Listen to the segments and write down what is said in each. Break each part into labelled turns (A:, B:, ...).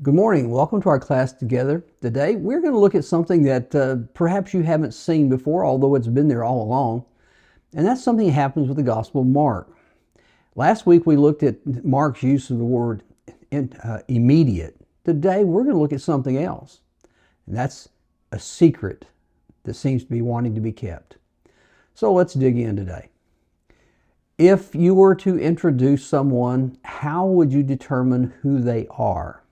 A: Good morning. Welcome to our class together. Today, we're going to look at something that perhaps you haven't seen before, although it's been there all along. And that's something that happens with the Gospel of Mark. Last week, we looked at Mark's use of the word immediate. Today, we're going to look at something else. And that's a secret that seems to be wanting to be kept. So let's dig in today. If you were to introduce someone, how would you determine who they are?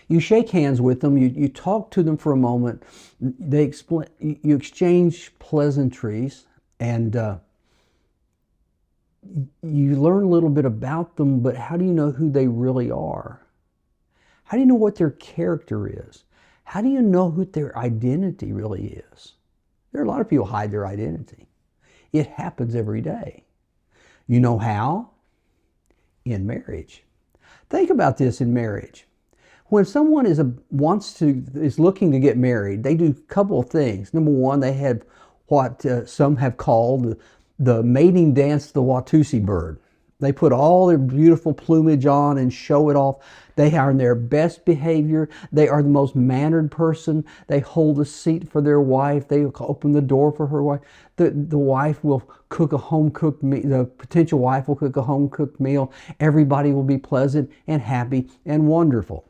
A: You shake hands with them, you talk to them for a moment, you exchange pleasantries, and you learn a little bit about them, but how do you know who they really are? How do you know what their character is? How do you know what their identity really is? There are a lot of people who hide their identity. It happens every day. You know how? In marriage. Think about this in marriage. When someone is looking to get married, they do a couple of things. Number one, they have what some have called the mating dance of the Watusi bird. They put all their beautiful plumage on and show it off. They are in their best behavior. They are the most mannered person. They hold a seat for their wife. They open the door for her wife. The wife will cook a home-cooked meal. The potential wife will cook a home-cooked meal. Everybody will be pleasant and happy and wonderful.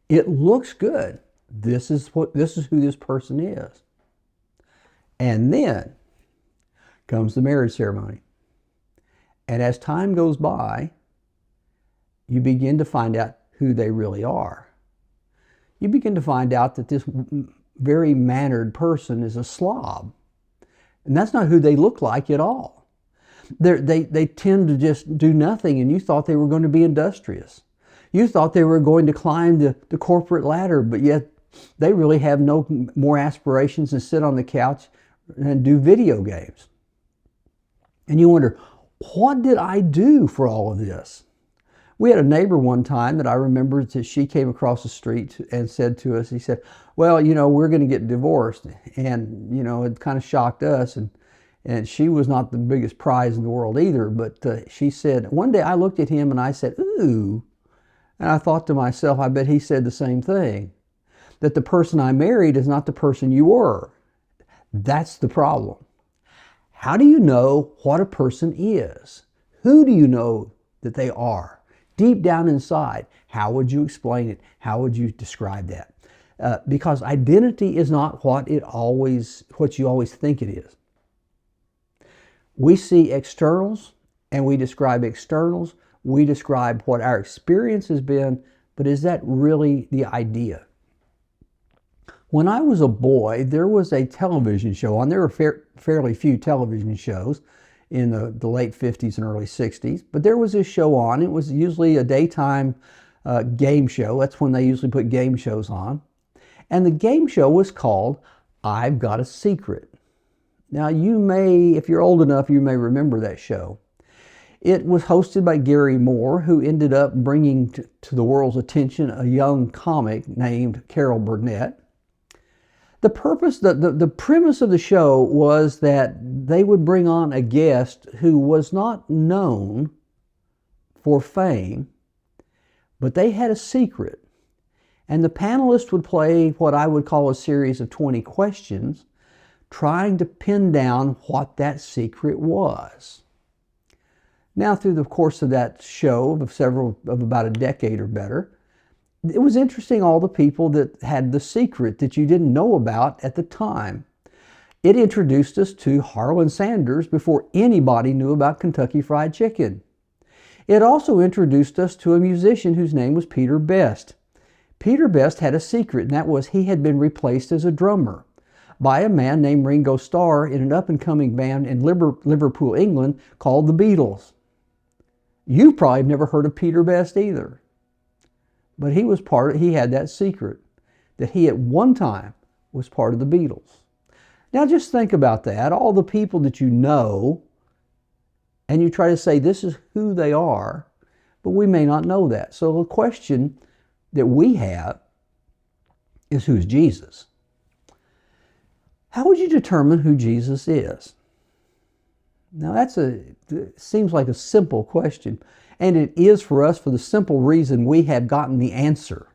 A: It looks good. This is who this person is. And then comes the marriage ceremony. And as time goes by, you begin to find out who they really are. You begin to find out that this very mannered person is a slob. And that's not who they look like at all. They tend to just do nothing, and you thought they were going to be industrious. You thought they were going to climb the corporate ladder, but yet they really have no more aspirations than sit on the couch and do video games. And you wonder, what did I do for all of this? We had a neighbor one time that I remember that she came across the street and said to us, he said, well, we're going to get divorced. And, it kind of shocked us. And she was not the biggest prize in the world either. But she said, one day I looked at him and I said, ooh. And I thought to myself, I bet he said the same thing, that the person I married is not the person you were. That's the problem. How do you know what a person is? Who do you know that they are? Deep down inside, how would you explain it? How would you describe that? Because identity is not what you always think it is. We see externals and we describe externals. We describe what our experience has been, but is that really the idea? When I was a boy, there was a television show on. There were fairly few television shows in the late 50s and early 60s, but there was this show on. It was usually a daytime game show. That's when they usually put game shows on. And the game show was called I've Got a Secret. Now you may, if you're old enough, you may remember that show. It was hosted by Gary Moore, who ended up bringing to the world's attention a young comic named Carol Burnett. The premise of the show was that they would bring on a guest who was not known for fame, but they had a secret. And the panelists would play what I would call a series of 20 questions, trying to pin down what that secret was. Now, through the course of that show of about a decade or better, it was interesting all the people that had the secret that you didn't know about at the time. It introduced us to Harlan Sanders before anybody knew about Kentucky Fried Chicken. It also introduced us to a musician whose name was Peter Best. Peter Best had a secret, and that was he had been replaced as a drummer by a man named Ringo Starr in an up-and-coming band in Liverpool, England called the Beatles. You probably have never heard of Peter Best either. But he had that secret, that he at one time was part of the Beatles. Now just think about that, all the people that you know, and you try to say this is who they are, but we may not know that. So the question that we have is, who's Jesus? How would you determine who Jesus is? Now it seems like a simple question, and it is for us for the simple reason we have gotten the answer.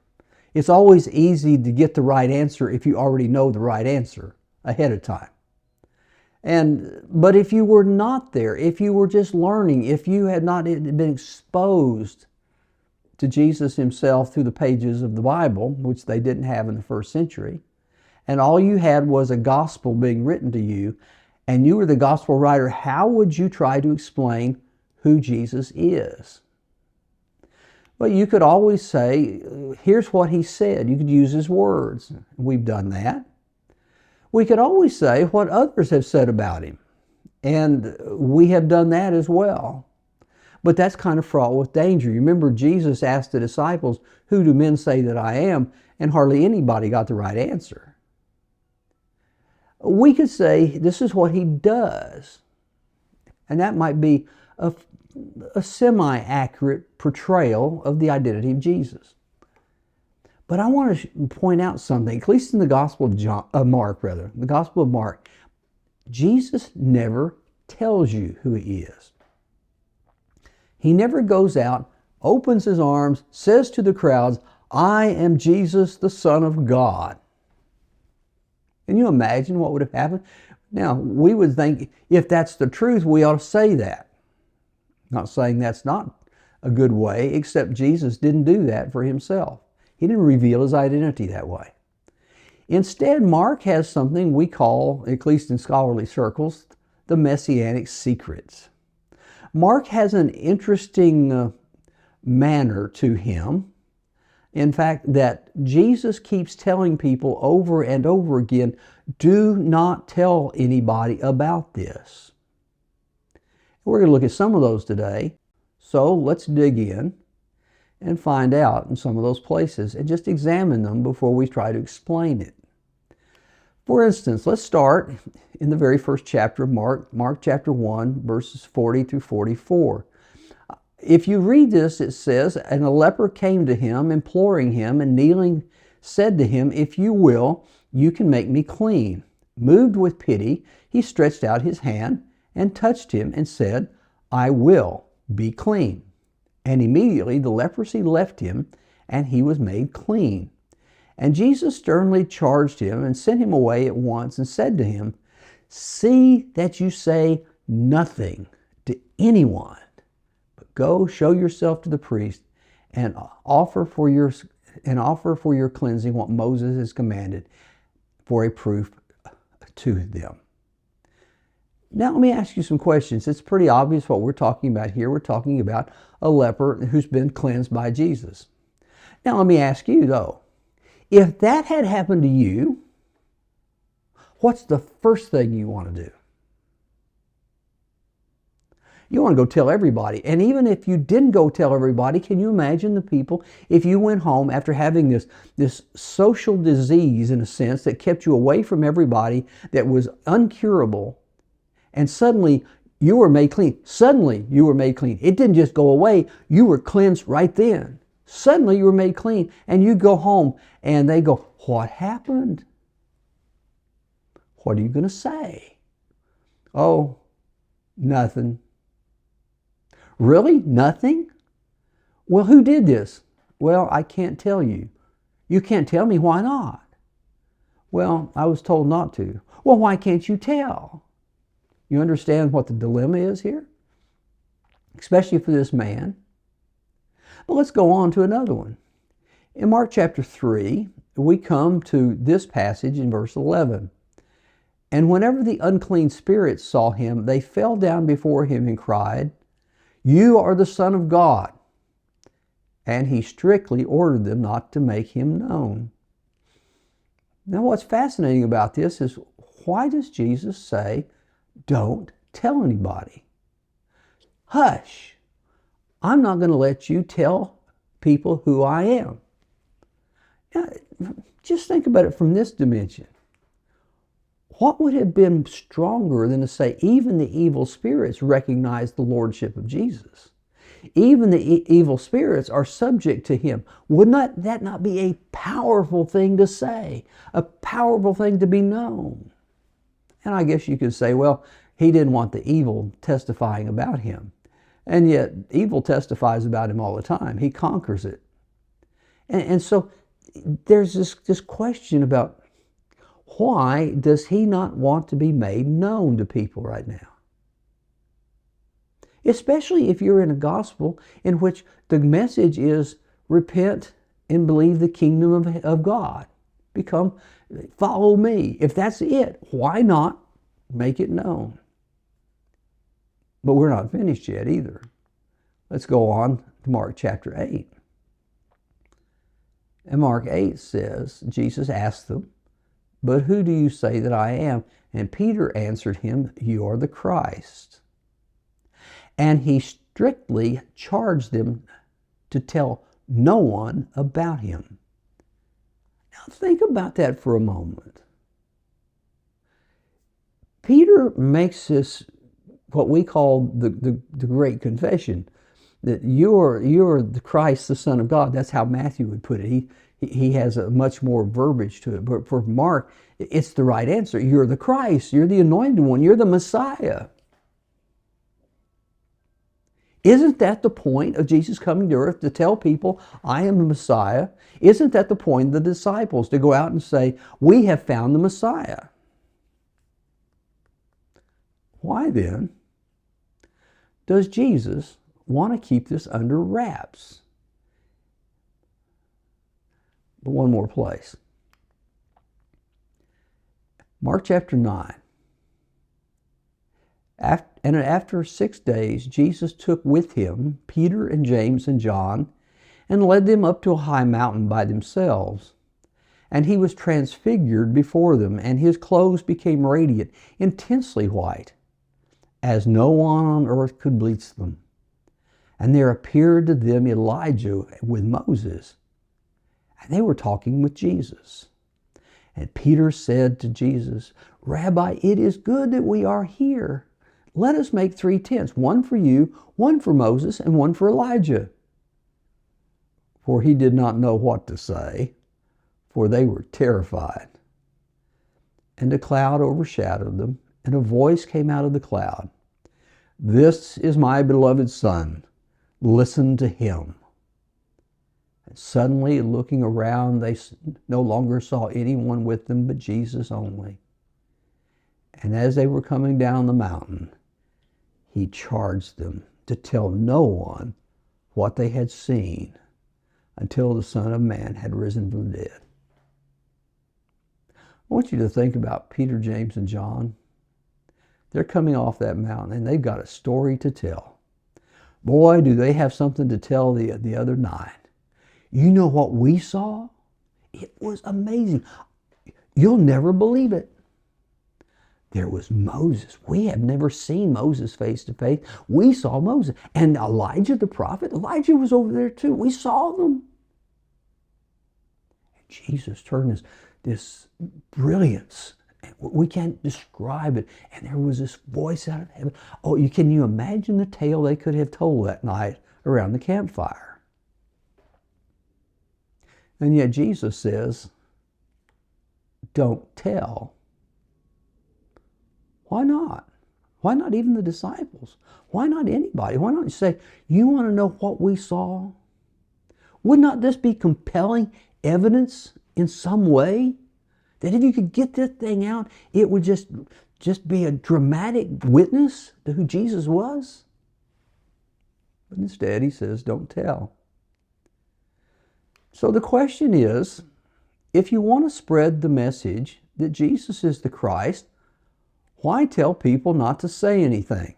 A: It's always easy to get the right answer if you already know the right answer ahead of time. But if you were not there, if you were just learning, if you had not been exposed to Jesus himself through the pages of the Bible, which they didn't have in the first century, and all you had was a gospel being written to you, and you were the gospel writer, how would you try to explain who Jesus is? Well, you could always say, here's what he said. You could use his words. We've done that. We could always say what others have said about him. And we have done that as well. But that's kind of fraught with danger. You remember Jesus asked the disciples, who do men say that I am? And hardly anybody got the right answer. We could say this is what he does. And that might be a semi-accurate portrayal of the identity of Jesus. But I want to point out something, at least in the Gospel of Mark, Jesus never tells you who he is. He never goes out, opens his arms, says to the crowds, I am Jesus, the Son of God. Can you imagine what would have happened? Now, we would think if that's the truth, we ought to say that. Not saying that's not a good way, except Jesus didn't do that for himself. He didn't reveal his identity that way. Instead, Mark has something we call, at least in scholarly circles, the Messianic secrets. Mark has an interesting manner to him. In fact, that Jesus keeps telling people over and over again, do not tell anybody about this. We're going to look at some of those today. So let's dig in and find out in some of those places and just examine them before we try to explain it. For instance, let's start in the very first chapter of Mark, Mark chapter 1, verses 40 through 44. If you read this, it says, and a leper came to him, imploring him, and kneeling, said to him, if you will, you can make me clean. Moved with pity, he stretched out his hand and touched him and said, I will be clean. And immediately the leprosy left him, and he was made clean. And Jesus sternly charged him and sent him away at once and said to him, see that you say nothing to anyone, but go show yourself to the priest and offer for your cleansing what Moses has commanded for a proof to them. Now let me ask you some questions. It's pretty obvious what we're talking about here. We're talking about a leper who's been cleansed by Jesus. Now let me ask you though, if that had happened to you, what's the first thing you want to do? You want to go tell everybody. And even if you didn't go tell everybody, can you imagine the people, if you went home after having this social disease, in a sense, that kept you away from everybody, that was uncurable, and suddenly you were made clean. Suddenly you were made clean. It didn't just go away. You were cleansed right then. Suddenly you were made clean. And you go home and they go, what happened? What are you going to say? Oh, nothing. Really? Nothing? Well, who did this? Well, I can't tell you. You can't tell me. Why not? Well, I was told not to. Well, why can't you tell? You understand what the dilemma is here? Especially for this man. But let's go on to another one. In Mark chapter 3, we come to this passage in verse 11. And whenever the unclean spirits saw him, they fell down before him and cried, you are the Son of God. And he strictly ordered them not to make him known. Now what's fascinating about this is, why does Jesus say, don't tell anybody? Hush. I'm not going to let you tell people who I am. Now, just think about it from this dimension. What would have been stronger than to say even the evil spirits recognize the lordship of Jesus? Even the evil spirits are subject to him. Would not that not be a powerful thing to say? A powerful thing to be known? And I guess you could say, well, He didn't want the evil testifying about him. And yet, evil testifies about him all the time. He conquers it. And so there's this question about, why does he not want to be made known to people right now? Especially if you're in a gospel in which the message is repent and believe the kingdom of God. Follow me. If that's it, why not make it known? But we're not finished yet either. Let's go on to Mark chapter 8. And Mark 8 says, Jesus asked them, "But who do you say that I am?" And Peter answered him, "You are the Christ." And he strictly charged them to tell no one about him. Now think about that for a moment. Peter makes this, what we call the great confession, that you're the Christ, the Son of God. That's how Matthew would put it. He has a much more verbiage to it. But for Mark, it's the right answer. You're the Christ. You're the anointed one. You're the Messiah. Isn't that the point of Jesus coming to earth, to tell people, I am the Messiah? Isn't that the point of the disciples, to go out and say, we have found the Messiah? Why then does Jesus want to keep this under wraps? But one more place. Mark chapter 9. And after 6 days, Jesus took with him Peter and James and John and led them up to a high mountain by themselves. And he was transfigured before them, and his clothes became radiant, intensely white, as no one on earth could bleach them. And there appeared to them Elijah with Moses, and they were talking with Jesus. And Peter said to Jesus, "Rabbi, it is good that we are here. Let us make 3 tents, one for you, one for Moses, and one for Elijah." For he did not know what to say, for they were terrified. And a cloud overshadowed them, and a voice came out of the cloud. "This is my beloved Son. Listen to him." And suddenly, looking around, they no longer saw anyone with them but Jesus only. And as they were coming down the mountain, he charged them to tell no one what they had seen until the Son of Man had risen from the dead. I want you to think about Peter, James, and John. They're coming off that mountain, and they've got a story to tell. Boy, do they have something to tell the other 9. You know what we saw? It was amazing. You'll never believe it. There was Moses. We have never seen Moses face to face. We saw Moses. And Elijah the prophet, Elijah was over there too. We saw them. And Jesus turned this brilliance. We can't describe it. And there was this voice out of heaven. Oh, can you imagine the tale they could have told that night around the campfire? And yet Jesus says, don't tell. Why not? Why not even the disciples? Why not anybody? Why not say, you want to know what we saw? Would not this be compelling evidence in some way? That if you could get this thing out, it would just be a dramatic witness to who Jesus was? But instead, he says, don't tell. So the question is, if you want to spread the message that Jesus is the Christ, why tell people not to say anything?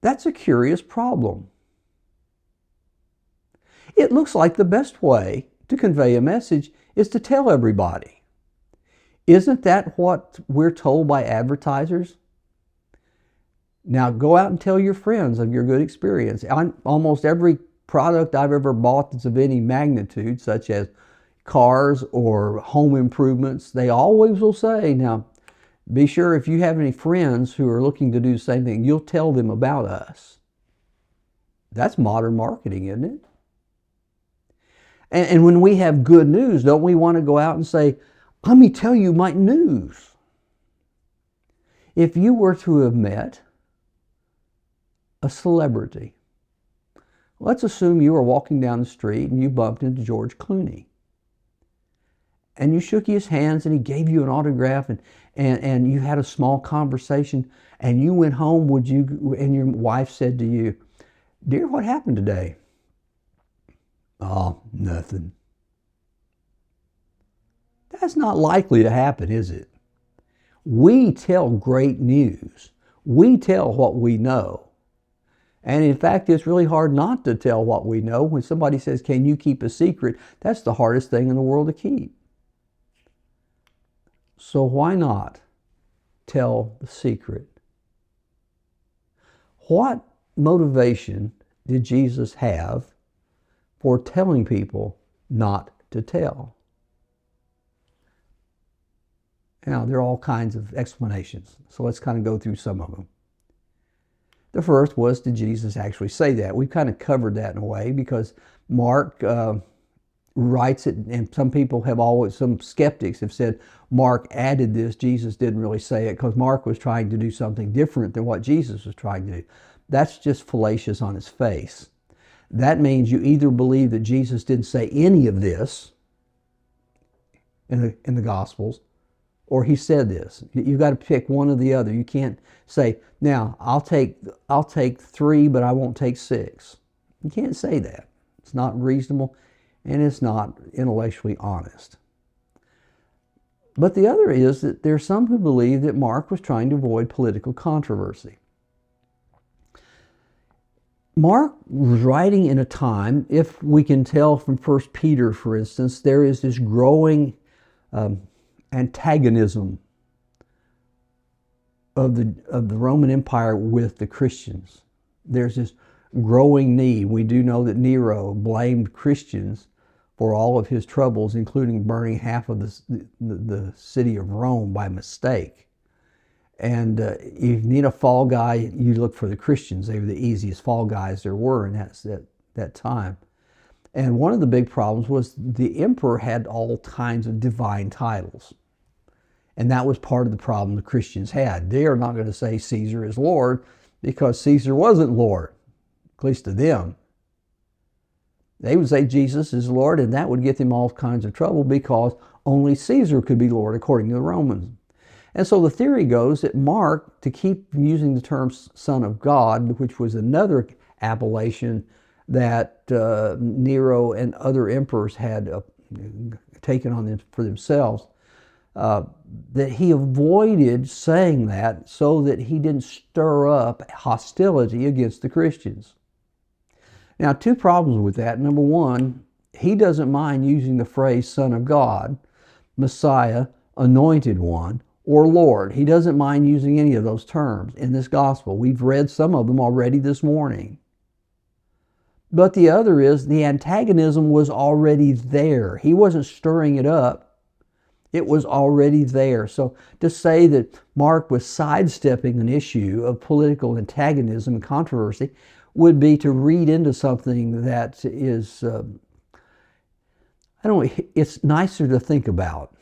A: That's a curious problem. It looks like the best way to convey a message is to tell everybody. Isn't that what we're told by advertisers? Now go out and tell your friends of your good experience. Almost every product I've ever bought that's of any magnitude, such as cars or home improvements, they always will say, now be sure if you have any friends who are looking to do the same thing, you'll tell them about us. That's modern marketing, isn't it? And when we have good news, don't we want to go out and say, let me tell you my news? If you were to have met a celebrity, let's assume you were walking down the street and you bumped into George Clooney. And you shook his hands and he gave you an autograph and you had a small conversation and you went home, and your wife said to you, "Dear, what happened today?" "Oh, nothing." That's not likely to happen, is it? We tell great news. We tell what we know. And in fact, it's really hard not to tell what we know. When somebody says, "Can you keep a secret?" That's the hardest thing in the world to keep. So why not tell the secret? What motivation did Jesus have for telling people not to tell? Now, there are all kinds of explanations, so let's kind of go through some of them. The first was, did Jesus actually say that? We've kind of covered that in a way because Mark writes it, and some skeptics have said Mark added this. Jesus didn't really say it because Mark was trying to do something different than what Jesus was trying to do. That's just fallacious on its face. That means you either believe that Jesus didn't say any of this in the Gospels, or he said this. You've got to pick one or the other. You can't say, "Now I'll take 3, but I won't take 6." You can't say that. It's not reasonable, and it's not intellectually honest. But the other is that there's some who believe that Mark was trying to avoid political controversy. Mark was writing in a time, if we can tell from 1 Peter, for instance, there is this growing antagonism of the Roman Empire with the Christians. There's this growing need. We do know that Nero blamed Christians for all of his troubles, including burning half of the city of Rome by mistake. And if you need a fall guy, you look for the Christians. They were the easiest fall guys there were in that time. And one of the big problems was the emperor had all kinds of divine titles. And that was part of the problem the Christians had. They are not going to say Caesar is Lord because Caesar wasn't Lord, at least to them. They would say Jesus is Lord, and that would get them all kinds of trouble because only Caesar could be Lord according to the Romans. And so the theory goes that Mark, to keep using the term Son of God, which was another appellation that Nero and other emperors had taken on them for themselves, that he avoided saying that so that he didn't stir up hostility against the Christians. Now, 2 problems with that. Number one, he doesn't mind using the phrase Son of God, Messiah, Anointed One, or Lord. He doesn't mind using any of those terms in this gospel. We've read some of them already this morning. But the other is the antagonism was already there. He wasn't stirring it up. It was already there. So to say that Mark was sidestepping an issue of political antagonism and controversy would be to read into something that is, it's nicer to think about.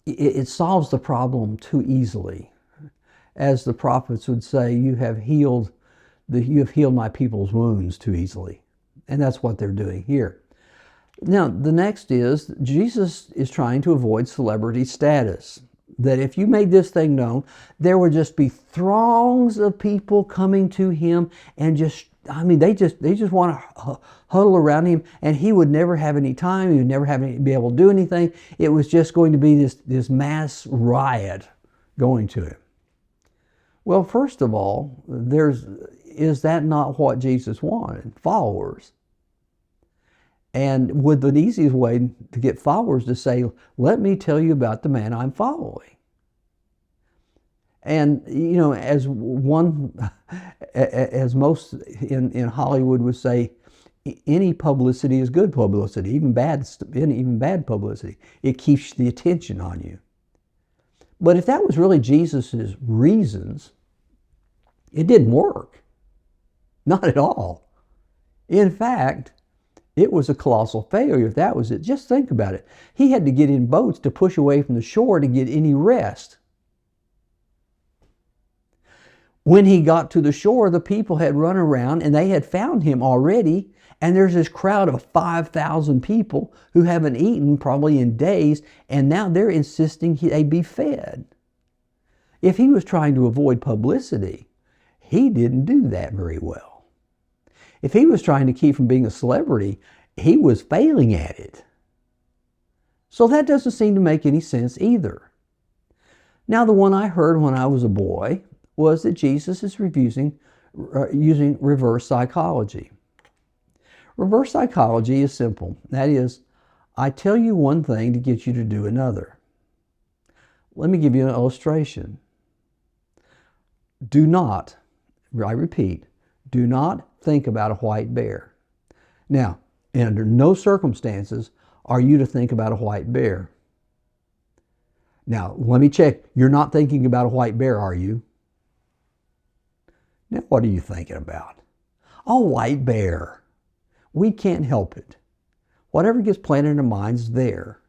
A: It solves the problem too easily. As the prophets would say, you have healed my people's wounds too easily. And that's what they're doing here. Now, the next is, Jesus is trying to avoid celebrity status. That if you made this thing known, there would just be throngs of people coming to him and they just want to huddle around him, and he would never have any time. He would never be able to do anything. It was just going to be this mass riot going to him. Well, first of all, is that not what Jesus wanted? Followers. And would the easiest way to get followers to say, "Let me tell you about the man I'm following." And, as most in Hollywood would say, any publicity is good publicity, even bad publicity. It keeps the attention on you. But if that was really Jesus's reasons, it didn't work. Not at all. In fact, it was a colossal failure if that was it. Just think about it. He had to get in boats to push away from the shore to get any rest. When he got to the shore, the people had run around and they had found him already. And there's this crowd of 5,000 people who haven't eaten probably in days, and now they're insisting they be fed. If he was trying to avoid publicity, he didn't do that very well. If he was trying to keep from being a celebrity, he was failing at it. So that doesn't seem to make any sense either. Now, the one I heard when I was a boy was that Jesus is using reverse psychology. Reverse psychology is simple. That is, I tell you one thing to get you to do another. Let me give you an illustration. Do not, I repeat, do not think about a white bear. Now, under no circumstances are you to think about a white bear. Now, let me check. You're not thinking about a white bear, are you? Now, what are you thinking about? A white bear. We can't help it. Whatever gets planted in our minds there,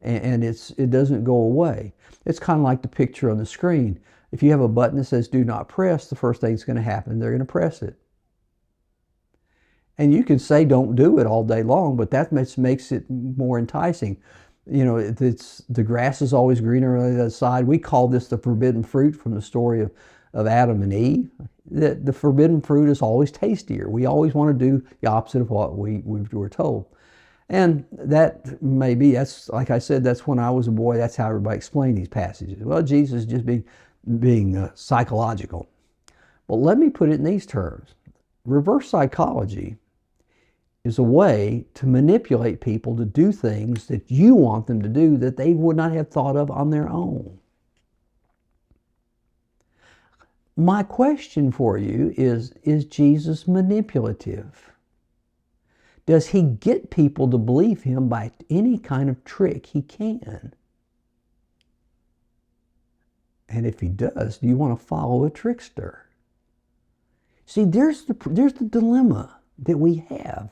A: and it doesn't go away. It's kind of like the picture on the screen. If you have a button that says do not press, the first thing that's going to happen, they're going to press it. And you can say don't do it all day long, but that makes it more enticing. You know, the grass is always greener on the other side. We call this the forbidden fruit from the story of Adam and Eve. The forbidden fruit is always tastier. We always want to do the opposite of what we were told. And that's like I said, that's when I was a boy, that's how everybody explained these passages. Well, Jesus is just being psychological. But let me put it in these terms. Reverse psychology is a way to manipulate people to do things that you want them to do that they would not have thought of on their own. My question for you is Jesus manipulative? Does he get people to believe him by any kind of trick he can? And if he does, do you want to follow a trickster? See, there's the dilemma that we have.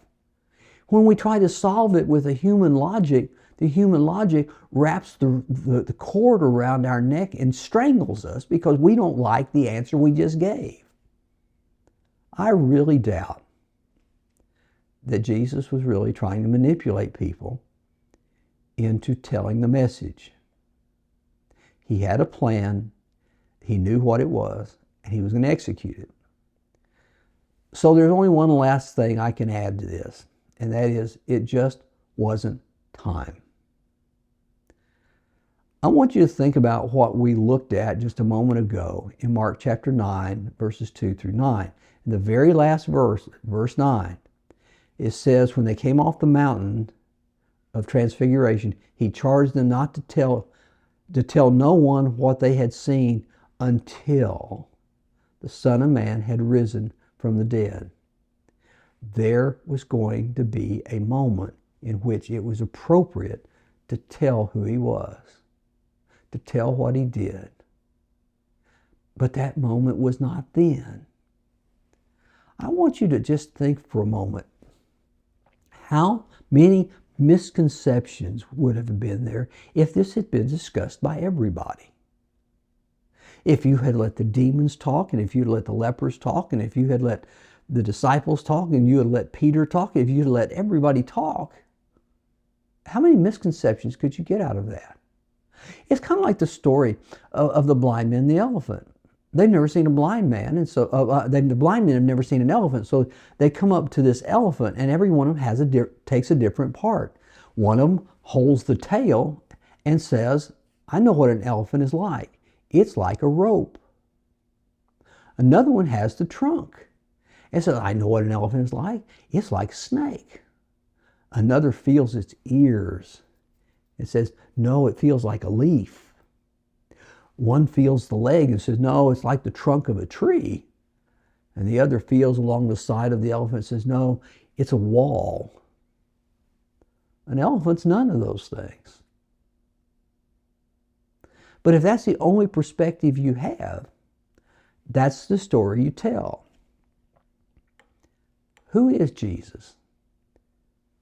A: When we try to solve it with a human logic, the human logic wraps the cord around our neck and strangles us because we don't like the answer we just gave. I really doubt that Jesus was really trying to manipulate people into telling the message. He had a plan, he knew what it was, and he was going to execute it. So there's only one last thing I can add to this, and that is it just wasn't time. I want you to think about what we looked at just a moment ago in Mark chapter 9, verses 2 through 9. In the very last verse, verse 9, it says, when they came off the mountain of transfiguration, he charged them not to tell no one what they had seen until the Son of Man had risen from the dead. There was going to be a moment in which it was appropriate to tell who he was, to tell what he did. But that moment was not then. I want you to just think for a moment. How many misconceptions would have been there if this had been discussed by everybody? If you had let the demons talk, and if you had let the lepers talk, and if you had let the disciples talk, and you had let Peter talk, if you had let everybody talk, how many misconceptions could you get out of that? It's kind of like the story of the blind man and the elephant. They've never seen a blind man, and so the blind men have never seen an elephant. So they come up to this elephant, and every one of them takes a different part. One of them holds the tail and says, "I know what an elephant is like. It's like a rope." Another one has the trunk and says, "I know what an elephant is like. It's like a snake." Another feels its ears and says, "No, it feels like a leaf." One feels the leg and says, "No, it's like the trunk of a tree." And the other feels along the side of the elephant and says, "No, it's a wall." An elephant's none of those things. But if that's the only perspective you have, that's the story you tell. Who is Jesus?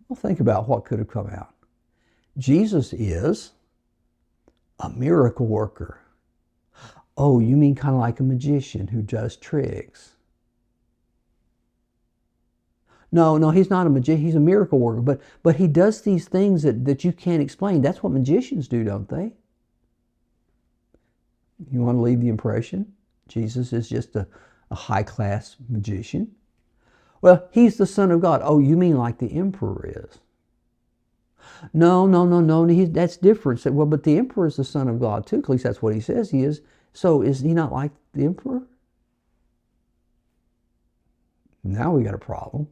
A: Well, think about what could have come out. Jesus is a miracle worker, Oh, you mean kind of like a magician who does tricks? No, no, he's not a magician. He's a miracle worker. But he does these things that you can't explain. That's what magicians do, don't they? You want to leave the impression Jesus is just a high-class magician? Well, he's the Son of God. Oh, you mean like the emperor is? No, no, no, no. That's different. Well, but the emperor is the Son of God too. At least that's what he says he is. So is he not like the emperor? Now we got a problem.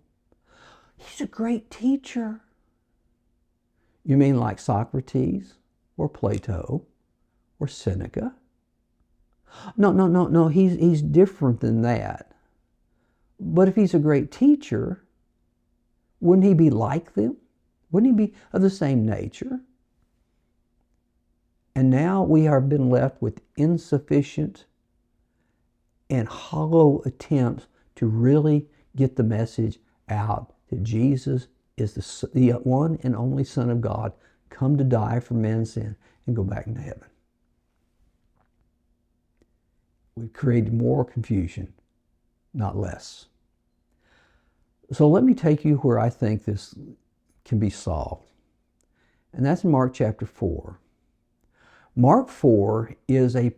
A: He's a great teacher. You mean like Socrates or Plato or Seneca? No, no, no, no. He's different than that. But if he's a great teacher, wouldn't he be like them? Wouldn't he be of the same nature? And now we have been left with insufficient and hollow attempts to really get the message out that Jesus is the one and only Son of God, come to die for man's sin and go back into heaven. We've created more confusion, not less. So let me take you where I think this can be solved. And that's in Mark chapter 4. Mark 4 is a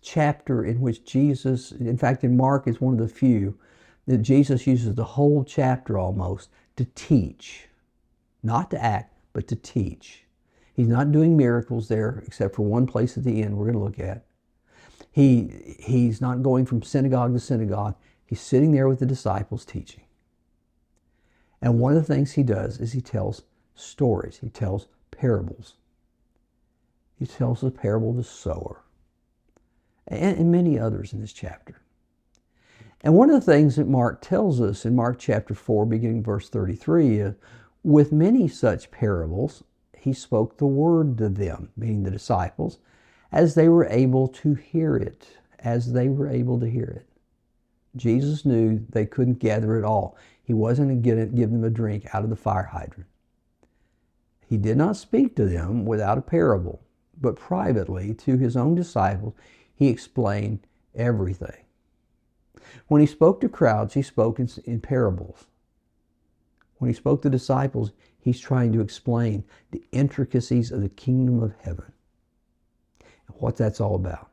A: chapter in which Jesus, in fact, in Mark is one of the few that Jesus uses the whole chapter almost to teach. Not to act, but to teach. He's not doing miracles there, except for one place at the end we're going to look at. He's not going from synagogue to synagogue. He's sitting there with the disciples teaching. And one of the things he does is he tells stories. He tells parables. He tells the parable of the sower. And many others in this chapter. And one of the things that Mark tells us in Mark chapter 4, beginning verse 33, is, with many such parables, he spoke the word to them, meaning the disciples, as they were able to hear it, as they were able to hear it. Jesus knew they couldn't gather it all. He wasn't going to give them a drink out of the fire hydrant. He did not speak to them without a parable, but privately to his own disciples, he explained everything. When he spoke to crowds, he spoke in parables. When he spoke to disciples, he's trying to explain the intricacies of the kingdom of heaven and what that's all about.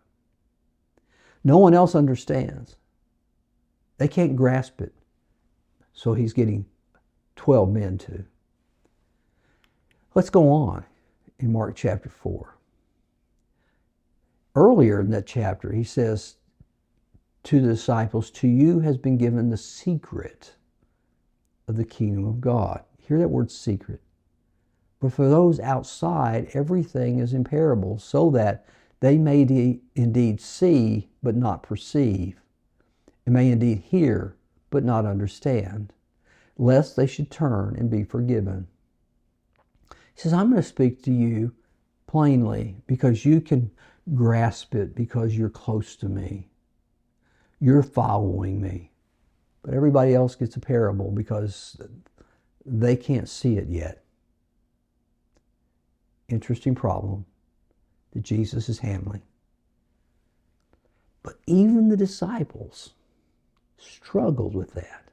A: No one else understands. They can't grasp it. So he's getting 12 men to. Let's go on in Mark chapter 4. Earlier in that chapter, he says to the disciples, to you has been given the secret of the kingdom of God. Hear that word secret. But for those outside, everything is in parables, so that they may indeed see, but not perceive, and may indeed hear, but not understand, lest they should turn and be forgiven. He says, I'm going to speak to you plainly because you can grasp it because you're close to me. You're following me. But everybody else gets a parable because they can't see it yet. Interesting problem that Jesus is handling. But even the disciples struggled with that.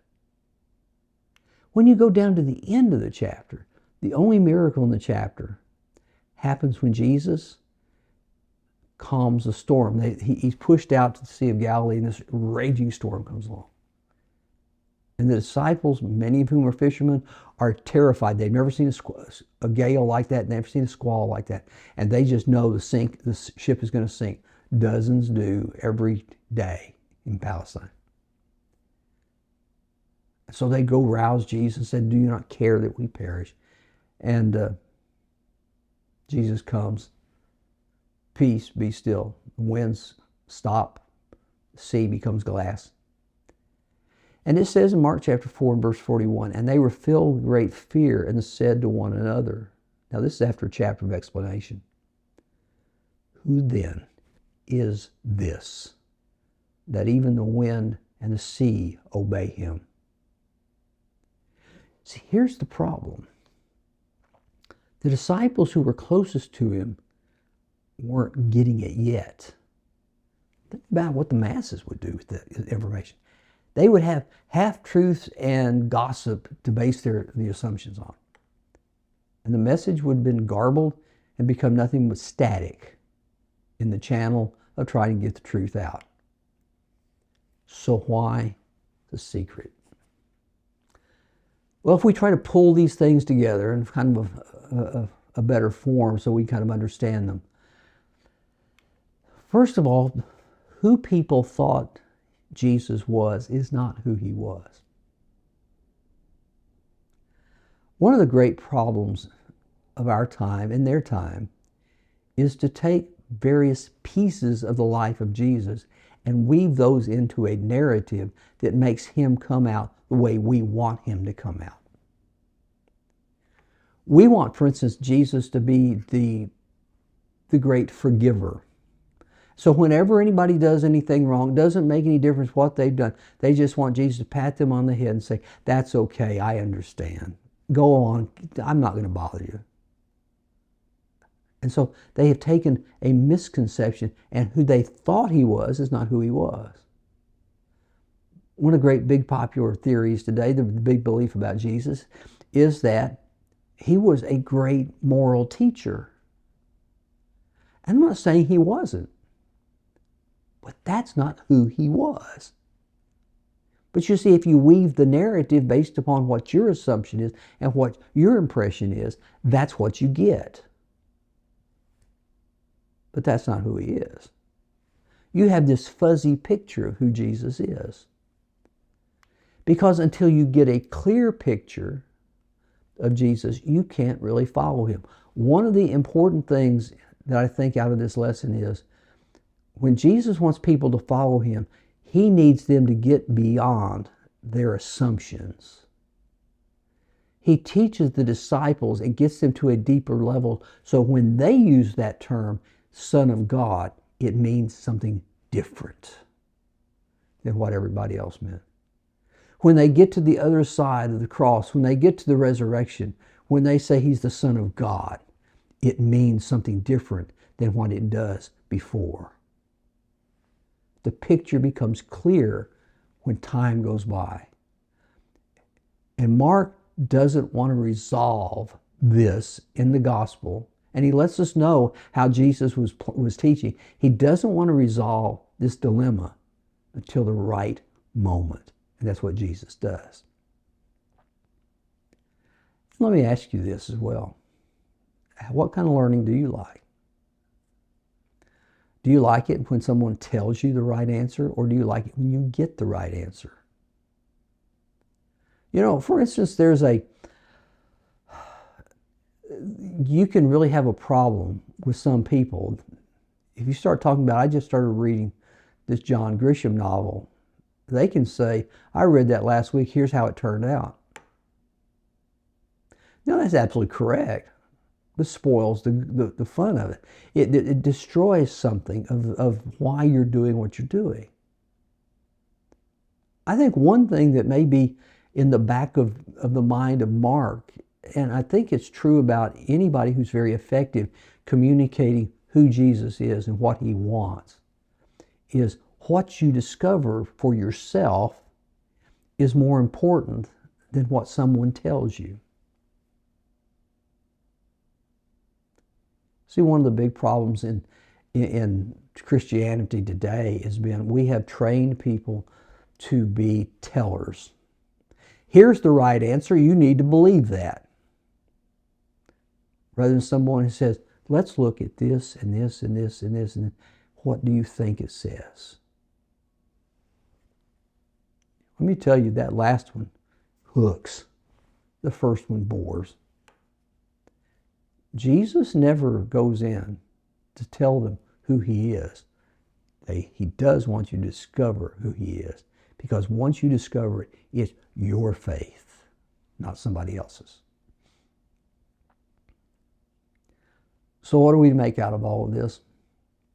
A: When you go down to the end of the chapter, the only miracle in the chapter happens when Jesus calms the storm. He's pushed out to the Sea of Galilee and this raging storm comes along. And the disciples, many of whom are fishermen, are terrified. They've never seen a gale like that. They've never seen a squall like that. And they just know the ship is going to sink. Dozens do every day in Palestine. So they go rouse Jesus and said, do you not care that we perish? And Jesus comes. Peace, be still. The winds stop. The sea becomes glass. And it says in Mark chapter 4 and verse 41, and they were filled with great fear and said to one another. Now this is after a chapter of explanation. Who then is this, that even the wind and the sea obey him? See, here's the problem. The disciples who were closest to him weren't getting it yet. Think about what the masses would do with the information. They would have half-truths and gossip to base the assumptions on. And the message would have been garbled and become nothing but static in the channel of trying to get the truth out. So why the secret? Well, if we try to pull these things together in kind of a better form so we kind of understand them. First of all, who people thought Jesus was is not who he was. One of the great problems of our time and their time is to take various pieces of the life of Jesus and weave those into a narrative that makes him come out the way we want him to come out. We want, for instance, Jesus to be the great forgiver. So whenever anybody does anything wrong, it doesn't make any difference what they've done. They just want Jesus to pat them on the head and say, that's okay, I understand. Go on, I'm not going to bother you. And so they have taken a misconception, and who they thought he was is not who he was. One of the great big popular theories today, the big belief about Jesus, is that he was a great moral teacher. I'm not saying he wasn't, but that's not who he was. But you see, if you weave the narrative based upon what your assumption is and what your impression is, that's what you get. But that's not who he is. You have this fuzzy picture of who Jesus is. Because until you get a clear picture of Jesus, you can't really follow him. One of the important things that I think out of this lesson is when Jesus wants people to follow him, he needs them to get beyond their assumptions. He teaches the disciples and gets them to a deeper level, so when they use that term, Son of God, it means something different than what everybody else meant. When they get to the other side of the cross, when they get to the resurrection, when they say he's the Son of God, it means something different than what it does before. The picture becomes clear when time goes by. And Mark doesn't want to resolve this in the gospel, and he lets us know how Jesus was teaching. He doesn't want to resolve this dilemma until the right moment. And that's what Jesus does. Let me ask you this as well. What kind of learning do you like? Do you like it when someone tells you the right answer, or do you like it when you get the right answer? You know, for instance, you can really have a problem with some people. If you start talking about, I just started reading this John Grisham novel, they can say, I read that last week, here's how it turned out. No, that's absolutely correct. This spoils the fun of it. It destroys something of why you're doing what you're doing. I think one thing that may be in the back of the mind of Mark, and I think it's true about anybody who's very effective communicating who Jesus is and what he wants, is what you discover for yourself is more important than what someone tells you. See, one of the big problems in Christianity today has been we have trained people to be tellers. Here's the right answer, you need to believe that. Rather than someone who says, let's look at this and this and this and this, and what do you think it says? Let me tell you, that last one hooks. The first one bores. Jesus never goes in to tell them who he is. He does want you to discover who he is. Because once you discover it, it's your faith, not somebody else's. So what do we make out of all of this?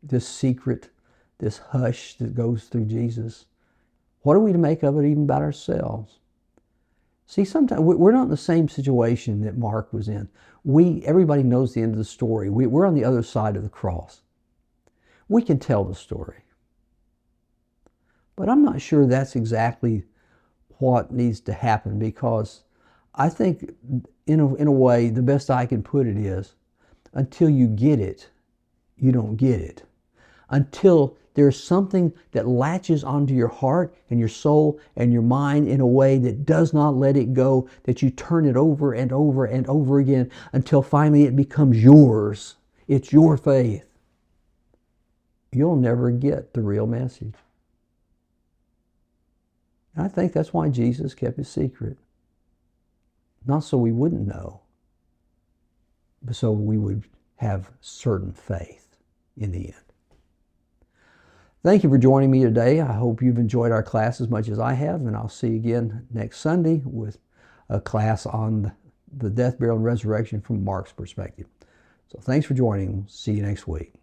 A: This secret, this hush that goes through Jesus. What are we to make of it even about ourselves? See, sometimes we're not in the same situation that Mark was in. Everybody knows the end of the story. We're on the other side of the cross. We can tell the story. But I'm not sure that's exactly what needs to happen, because I think in a way, the best I can put it is, until you get it, you don't get it. Until there's something that latches onto your heart and your soul and your mind in a way that does not let it go, that you turn it over and over and over again until finally it becomes yours. It's your faith. You'll never get the real message. And I think that's why Jesus kept it secret. Not so we wouldn't know, but so we would have certain faith in the end. Thank you for joining me today. I hope you've enjoyed our class as much as I have, and I'll see you again next Sunday with a class on the death, burial, and resurrection from Mark's perspective. So thanks for joining. See you next week.